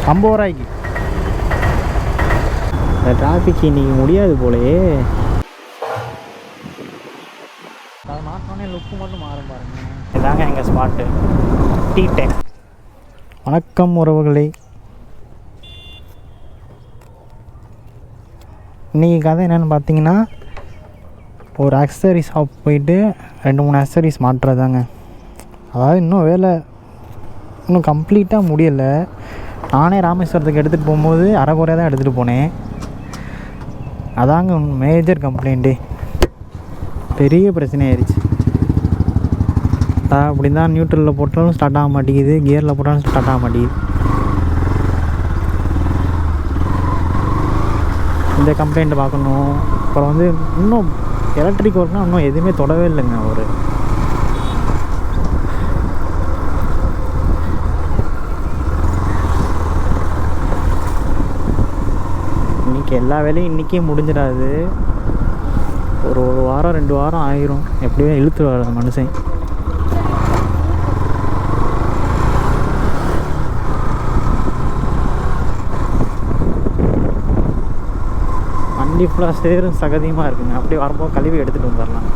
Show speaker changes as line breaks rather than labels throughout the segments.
50 ரூபாய்க்கு. இந்த டிராஃபிக் இன்றைக்கி முடியாது போலையே. அதை மாற்றோன்னே லுக்கு மட்டும் மாறும் பாருங்கள். இதாங்க எங்கள் ஸ்பாட்டு டீ டைம். வணக்கம் உறவுகளே. இன்றைக்கி கதை என்னென்னு பார்த்தீங்கன்னா, ஒரு அக்சசரிஸ் ஷாப் போயிட்டு 2-3 அக்சசரிஸ் மாட்டுறதாங்க. அதாவது இன்னும் வேலை இன்னும் கம்ப்ளீட்டாக முடியலை. நானே ராமேஸ்வரத்துக்கு எடுத்துகிட்டு போகும்போது அரைக்குறையாக தான் எடுத்துகிட்டு போனேன். அதாங்க மேஜர் கம்ப்ளைண்ட்டு. பெரிய பிரச்சனை ஆயிடுச்சு. அப்படி தான் நியூட்ரலில் போட்டாலும் ஸ்டார்ட் ஆக மாட்டேங்குது, கியரில் போட்டாலும் ஸ்டார்ட் ஆக மாட்டேங்குது. இந்த கம்ப்ளைண்ட்டை பார்க்கணும். அப்புறம் வந்து இன்னும் எலக்ட்ரிக் ஒர்க்னால் இன்னும் எதுவுமே தொடவே இல்லைங்க அவர். இன்றைக்கி எல்லா வேலையும் இன்றைக்கே முடிஞ்சிடாது. ஒரு வாரம் 2 வாரம் ஆயிரும். எப்படியும் இழுத்துருவார் அந்த மனுஷன். வண்டி ஃபுல்லாக சேரும் சகதியமாக இருக்குங்க. அப்படி வரும்போது கழுவி எடுத்துகிட்டு வந்துடலாம்.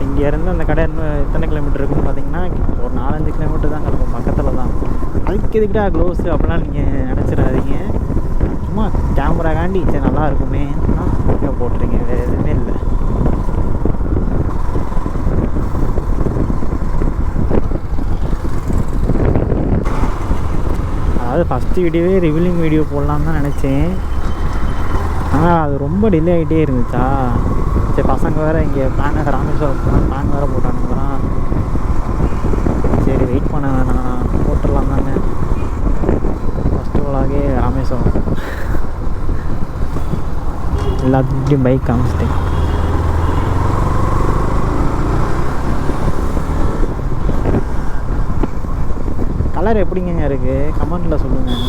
இங்கே இருந்து அந்த கடை எத்தனை கிலோமீட்டர் இருக்குன்னு பார்த்தீங்கன்னா, ஒரு 4-5 கிலோமீட்டர் தாங்க இருக்கும். பக்கத்தில் தான். அதுக்கு எதுக்கிட்டா க்ளோஸு அப்படிலாம் நீங்கள் நினச்சிடாதீங்க. சும்மா கேமரா காண்டி சரி நல்லா இருக்குமே போட்டுறீங்க, வேறு எதுவுமே இல்லை. அதாவது ஃபஸ்ட்டு வீடியோவே ரிவியூலிங் வீடியோ போடலான்னு தான் நினச்சேன். ஆனால் அது ரொம்ப டிலே ஆகிட்டே இருந்துச்சா. சரி பசங்க வேறு இங்கே பிளான் ராமேஸ்வரம் பிளான் வேறு போட்டானுங்களாம். சரி வெயிட் பண்ண வேணாம், போட்டுடலாம் தாங்க. ஃபஸ்ட்டு விழாவே ராமேஸ்வரம். எல்லாத்துக்கிட்டையும் பைக் காமிச்சிட்டேன். கலர் எப்படிங்க இருக்குது கமெண்டில் சொல்லுங்கள்.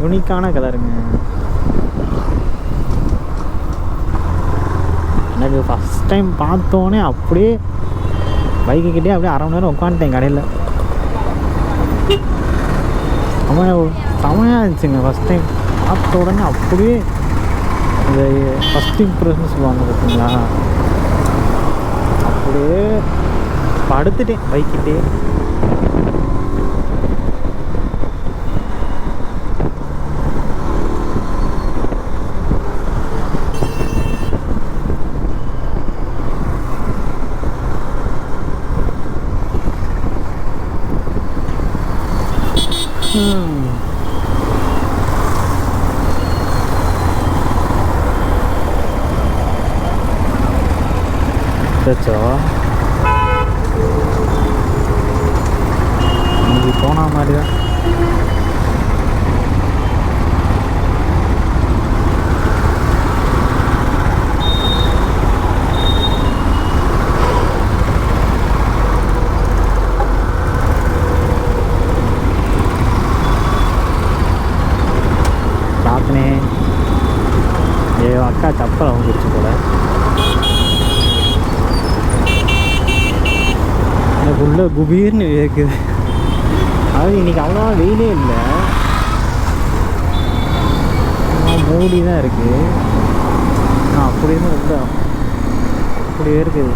யூனிக்கான கலருங்க. எனக்கு ஃபஸ்ட் டைம் பார்த்தோன்னே அப்படியே பைக்குக்கிட்டே அப்படியே அரை மணி நேரம் உட்காந்துட்டேன் கடையில். செமையாக இருந்துச்சுங்க. ஃபஸ்ட் டைம் பார்த்த உடனே அப்படியே இந்த ஃபஸ்ட் இம்ப்ரெஷன் சொல்லுவாங்க பார்த்தீங்களா, அப்படியே படுத்துட்டேன் பைக்கிட்டே. சச்சோ இன்னைக்கு போன மாதிரி தான். பார்த்தனே அக்கா சப்பல் வந்துருச்சு போல. எனக்கு உள்ள குபீர்னு இருக்குது. அதாவது இன்றைக்கி அவ்வளோவா வெயிலே இல்லை, மூடி தான் இருக்குது. அப்படி இருந்து உள்ள அப்படியே இருக்குது.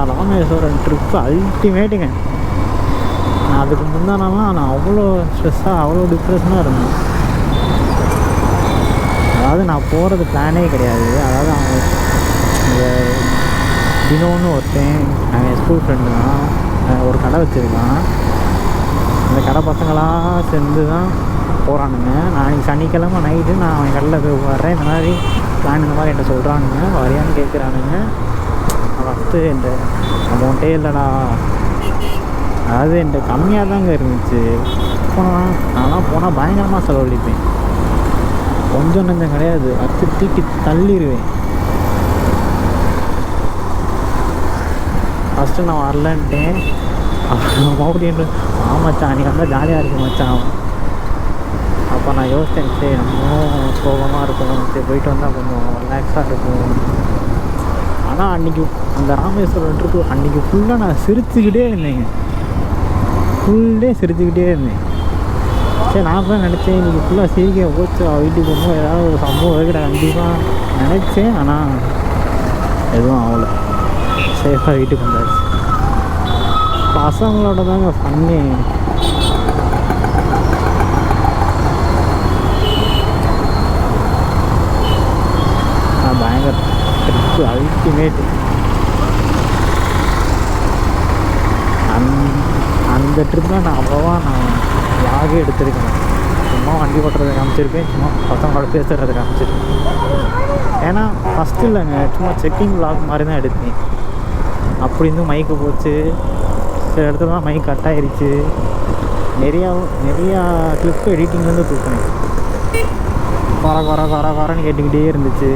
ராமேஸ்வரம் ட்ரிப்பு அல்டிமேட்டுங்க. நான் அதுக்கு முந்தானலாம் நான் அவ்வளோ ஸ்ட்ரெஸ்ஸாக அவ்வளோ டிப்ரெஷனாக இருந்தேன். அதாவது நான் போகிறது பிளானே கிடையாது. அதாவது அவங்க இந்த தினம்னு ஒருத்தன் நாங்கள் ஸ்கூல் ஃப்ரெண்டு தான், ஒரு கடை வச்சுருக்கான். அந்த கடை பசங்களாக சேர்ந்து தான் போகிறானுங்க. நான் இன்றைக்கி சனிக்கிழமை நைட்டு நான் அவன் கடையில் போய் வர்றேன். இந்த மாதிரி பிளான் இந்த மாதிரி என்கிட்ட சொல்கிறானுங்க, வரையான்னு கேட்குறானுங்க. ஃபஸ்ட்டு என்கிட்ட அமௌண்ட்டே இல்லைடா. அதாவது என்கிட்ட கம்மியாக தாங்க இருந்துச்சு. போனால் நான்லாம் போனால் பயங்கரமாக செலவழிப்பேன். கொஞ்சம் நஞ்சம் கிடையாது, வச்சு தூக்கி தள்ளிடுவேன். ஃபஸ்ட்டு நான் வரலன்ட்டேன். மறுபடியும் மச்சான் நீ வந்தால் ஜாலியாக இருக்கு மச்சான். அப்போ நான் யோசித்தேன், சரி நம்மளும் சோகமாக இருக்கும், சரி போயிட்டு வந்தால் கொஞ்சம் ரிலாக்ஸாக இருக்கும். ஆனால் அன்றைக்கி அந்த ராமேஸ்வரம் ட்ரிப்பு அன்றைக்கி ஃபுல்லாக நான் சிரிச்சுக்கிட்டே இருந்தேங்க. ஃபுல் டே சிரிச்சுக்கிட்டே இருந்தேன். சரி நான் தான் நினச்சேன் இன்றைக்கி ஃபுல்லாக சிரிக்க போச்சு, வீட்டுக்கு போகும்போது ஏதாவது ஒரு சம்பவம் இருக்குடா கண்டிப்பாக நினச்சேன். ஆனால் எதுவும் ஆகலை, சேஃபாக வீட்டுக்கு வந்தாச்சு. பசங்களோட தாங்க ஃபன்னே. பயங்கர ட்ரிப்பு, அல்டிமேட். அந்த ட்ரிப்பில் நான் அவ்வளோவா யாகே எடுத்துருக்கேன். சும்மா வண்டி ஓட்டுறதை காமிச்சிருப்பேன், சும்மா பசங்களோட பேசுகிறத காமிச்சிருப்பேன். ஏன்னா ஃபஸ்ட்டு இல்லைங்க, சும்மா செக்கிங் விளாக் மாதிரி தான் எடுத்தேன். அப்படி இருந்தும் மைக்கு போச்சு, சில இடத்துல தான் மைக் கட் ஆகிடுச்சு. நிறையா கிளிப்பு எடிட்டிங்லேருந்து தூக்கினேன். குறன்னு கேட்டுக்கிட்டே இருந்துச்சு.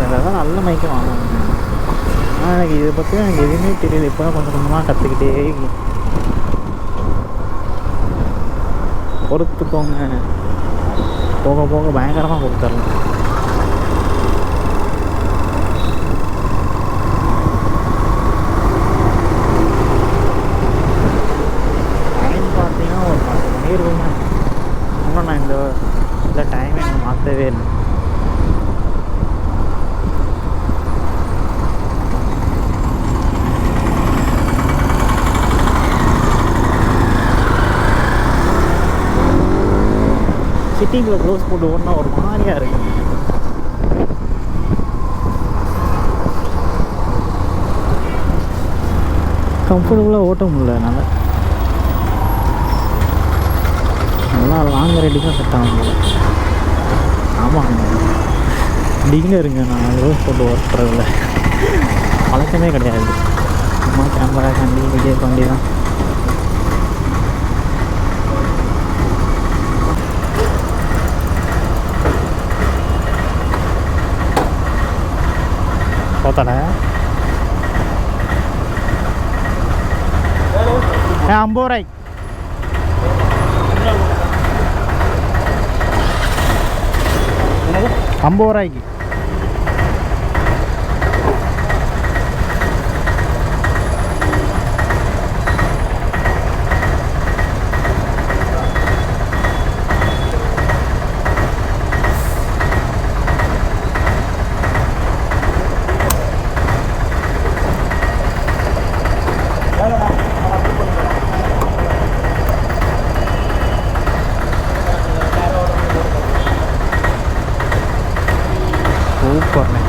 அதெல்லாம் நல்ல மைக்கை வாங்கணும். ஆனால் எனக்கு இதை பற்றி எனக்கு எதுவுமே தெரியல. இப்போ தான் கொஞ்சம் கொஞ்சமாக கற்றுக்கிட்டே பொறுத்துக்கோங்க, போக போக பயங்கரமாக கொடுத்துடலாம். டைம் பார்த்தீங்கன்னா ஒரு 10 மணி இருக்குங்க. இன்னும் நான் இந்த டைமை எனக்கு மாற்றவே இல்லை. சிட்டிங்கில் க்ளோஸ் போட்டு ஓடினா ஒரு மாதிரியாக இருக்குது. கம்ஃபர்டபுளாக ஓட்ட முடியல என்னால். நல்லா லாங் ரைடுக்கும் செட் ஆகும். ஆமாங்க, டிகினருங்க. நான் க்ளோஸ் போட்டு ஓட்டுறதில்ல, பழக்கமே கிடையாது. சும்மா கேமரா கண்டி விஜய் வண்டி தான். போத்தானே 50 ரூபாய்க்கு. ஐம்பது ரூபாய்க்கு சூப்பர்ண்ணே.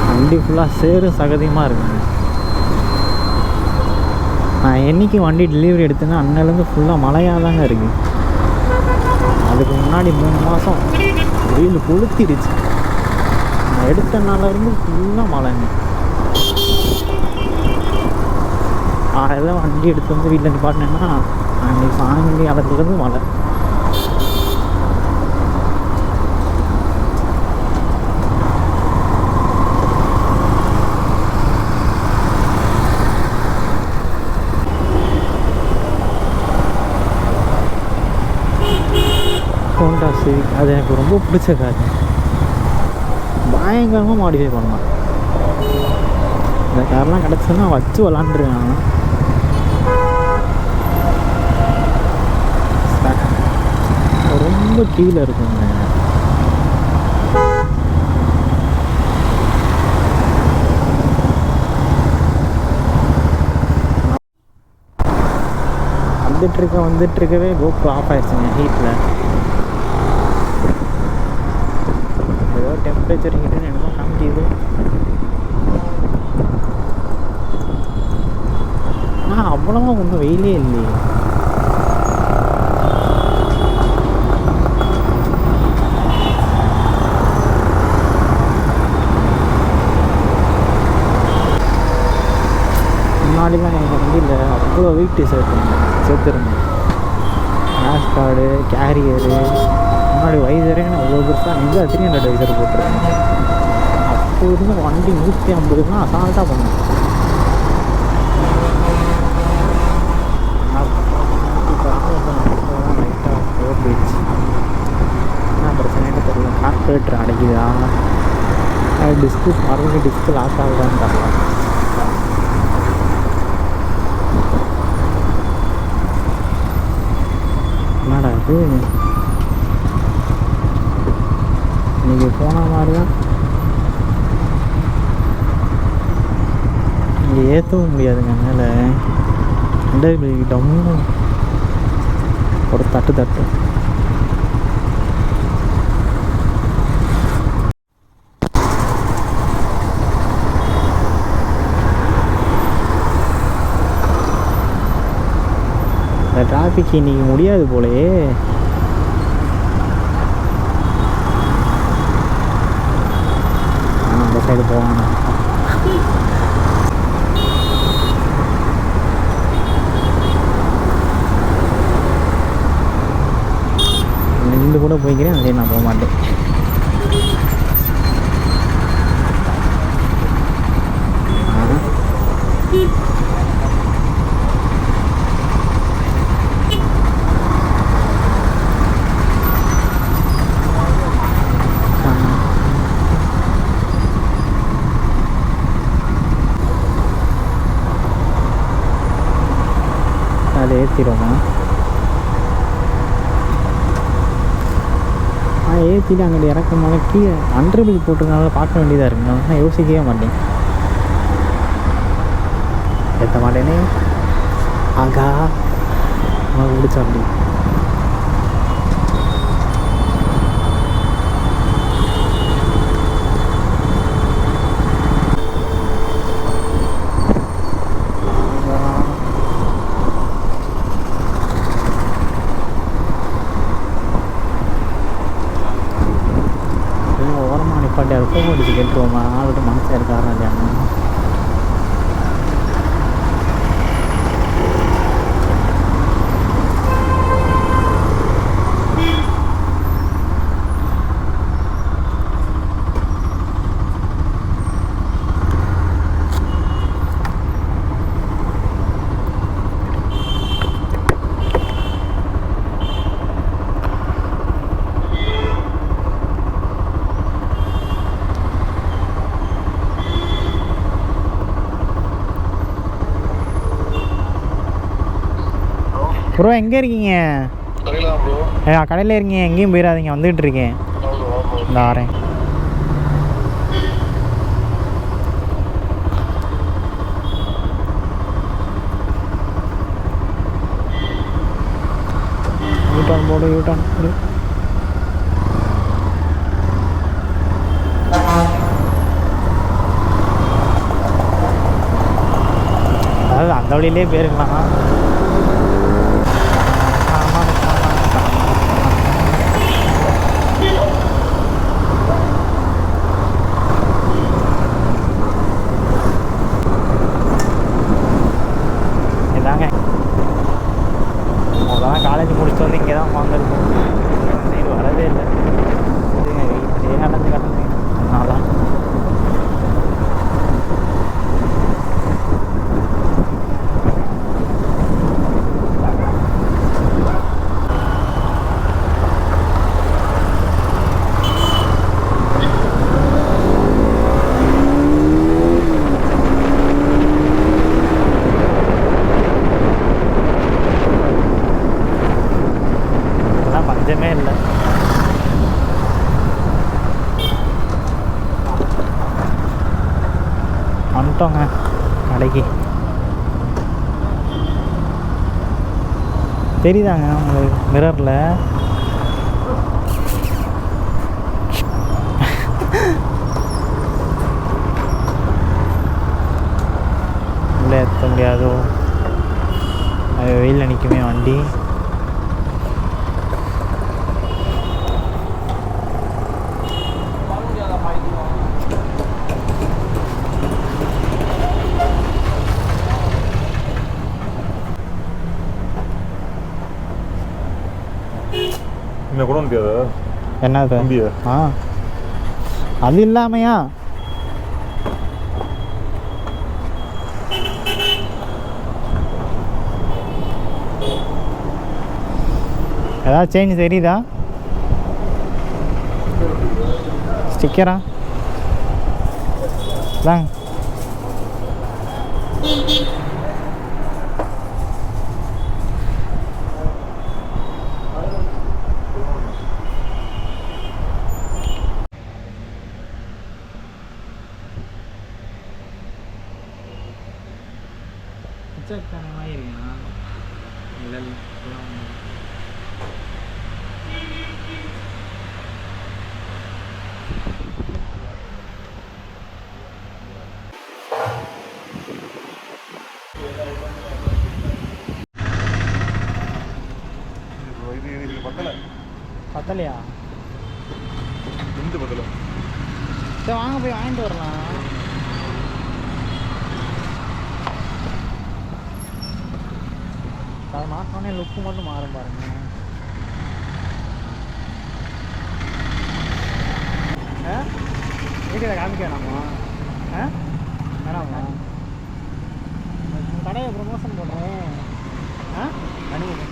வண்டி ஃபுல்லாக சேறு சகதியமாக இருக்குங்க. நான் என்றைக்கு வண்டி டெலிவரி எடுத்தேன்னா அன்னிலேருந்து ஃபுல்லாக மழையாக தாங்க இருக்குது. அதுக்கு முன்னாடி 3 மாதம் வெயில் கொளுத்திடுச்சு. நான் எடுத்த நாளிலேருந்து ஃபுல்லாக மழைங்க. அதெல்லாம் வண்டி எடுத்து வந்து வீட்டில் நிப்பாட்டினேன்னா அன்றைக்கி சாயங்காலத்துலேருந்து மழை. ஹோண்டா சிவிக் அது எனக்கு ரொம்ப பிடிச்ச கார். பயங்கரமாக மாடிஃபை பண்ணலாம். இந்த கார்லாம் கிடச்சுன்னா வச்சு விளாண்டுருக்காங்க. ரொம்ப கீழே இருக்குங்க. வந்துட்டுருக்கவே கோப்ரோ ஆஃப் ஆயிடுச்சுங்க ஹீட்டில். ஏதோ டெம்பரேச்சர் ஹீட்டுன்னு என்னமோ காமிக்கிது. அவ்வளோவா ஒன்றும் வெயிலே இல்லையே. முன்னாடிலாம் எனக்கு வண்டியில் அவ்வளோ வெயிட்டு சேர்த்துருந்தேன். கிளாஸ் கார்டு, கேரியரு, முன்னாடி வைசரே நான் அவ்வளோ பெருசாக நீங்கள் 300 வைசர் போட்டிருக்கேன். அப்போ இருந்து வண்டி 150க்கு அசால்ட்டாக பண்ணேன். லைட்டாக போயிடுச்சு. என்ன பிரச்சனைன்னு தெரியல. கார்பரேட்டர் அடைக்குதா, மறுபடியும் டிஸ்க்கு லாஸ் ஆகுதான்னு தெரியல. என்னடா இது, இன்றைக்கி போன மாதிரி தான். இங்கே ஏற்றவும் முடியாதுங்க. மேலே டம்மு ஒரு தட்டு. இந்த டிராஃபிக் இன்றைக்கி முடியாது போலயே. அந்த சைடு போவாங்க. நின்று கூட போய்க்கிறேன், அதே நான் போக மாட்டேன். அதை ஏற்றிடுவோமா? ஏற்றிட்டு அங்கே இறக்கும் போது கீழே அண்டர்பில் போட்டுருந்தால பார்க்க வேண்டியதாக இருக்குங்க. நான் யோசிக்கவே மாட்டேன், ஏற்ற மாட்டேனே. ஆகா அவன் பிடிச்சா அப்படி. நிப்பாட்டி அதை ஃபோன் அடிச்சு கேட்டுருவோமா, ஆள்கிட்ட மனசாக இருக்காரா இல்லையான்னு. ப்ரோ எங்கே இருக்கீங்க? கடையில் இருக்கீங்க, எங்கேயும் போயிடாதீங்க, வந்துகிட்டு இருக்கேன். இந்த வரேன். யூட்டர்ன் போடு, யூட்டர்ன் போடு. அதாவது அந்த வழியிலே போயிருக்கலாம். காலேஜ் முடிச்சுட்டு வந்து இங்கே தான் வாங்கிருக்கோம். சைடு வரவே இல்லை, வீட்டிலே நடந்து கிடந்தேன். அதனால பஞ்சமே இல்லை. வந்துட்டோங்க கடைக்கு. தெரியுதாங்க உங்களுக்கு மிரரில்? உள்ளே ஏற்ற முடியாதோ? அது வெயிலில் நிற்குமே வண்டி.
என்ன கூட முடியாது
என்னது? அது இல்லாமையா ஏதாவது சேஞ்ச் தெரியுதா? ஸ்டிக்கரா தாங்க. பத்தலையா?
பத்தல.
சரி வாங்க போய் வாங்கிட்டு வரலாம். அது மாற்றோடனே லுக்கு மட்டும் மாறும் பாருங்க. வீட்டில் காமிக்க வேணாமா? வேணாமா? கடையை ப்ரமோஷன் பண்ணுறேன். அனுப்பி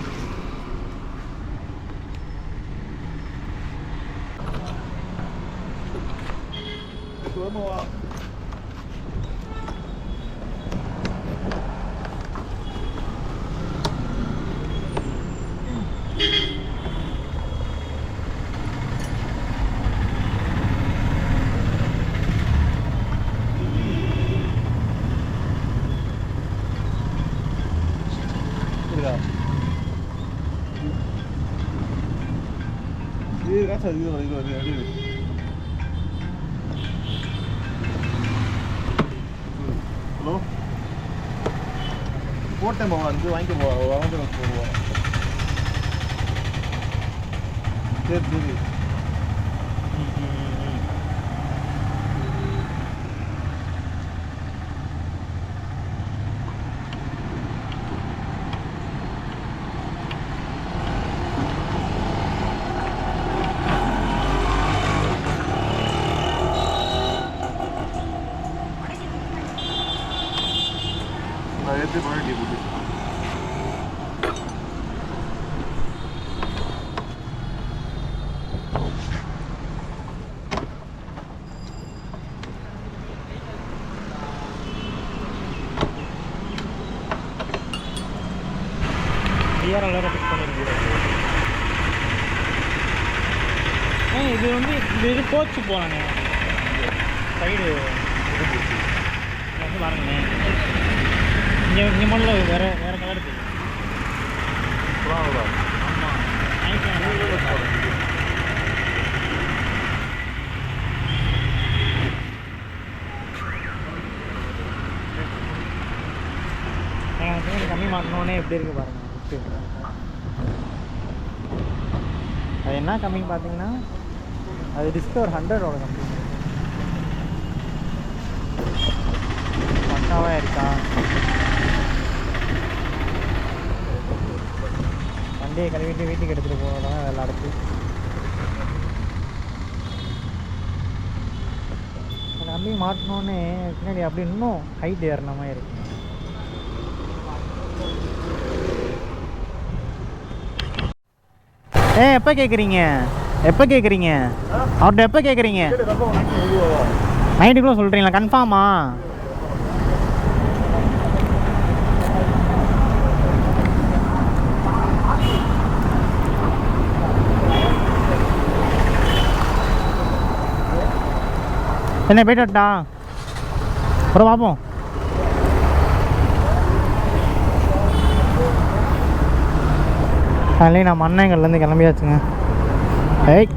ஹலோ போட்டேன் போவா வந்து வாங்கிக்க போவோம். சரி சரி. எடுத்து குவாலிட்டி போட்டு
இது வந்து இது கோச்சு போனாங்க சைடு வந்து பாருங்கண்ணே. இங்கே மட்டும் வேறு கலர் இருக்குது. ஆமாம் கம்மி மாட்டணுன்னே எப்படி இருக்குது பாருங்கள். அது என்ன கம்மிங் பார்த்தீங்கன்னா அது டிஸ்கவர் 100ஓட கம்பெனி. பக்காவாக இருக்கா வண்டியை கழுவிட்டு வீட்டுக்கு எடுத்துகிட்டு போகிறதாங்க வேலை அடுத்து. அந்த கம்பி மாட்டினோன்னே பின்னாடி அப்படி இன்னும் ஹைட் ஏறின மாதிரி இருக்கு. எப்போ கேட்குறீங்க அவர்கிட்ட எப்போ கேட்குறீங்க? நைட்டுக்குள்ளே சொல்கிறீங்களா? கன்ஃபார்மா? என்ன போய்ட்டு வரட்டா? அப்புறம் பார்ப்போம். அதுலேயும் நான் மண்ணங்கள்லேருந்து கிளம்பியாச்சுங்க. ஏய்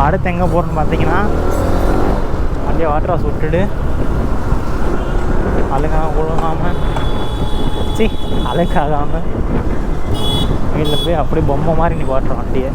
அடுத்து எங்கே போகிறோன்னு பார்த்தீங்கன்னா அப்படியே வாட்டர் வாஷ் விட்டுட்டு ஒழுங்காமல் அழுக்காகாமல் வீட்டில் போய் அப்படியே பொம்மை மாதிரி இன்றைக்கி வாட்டுறோம் வண்டியை.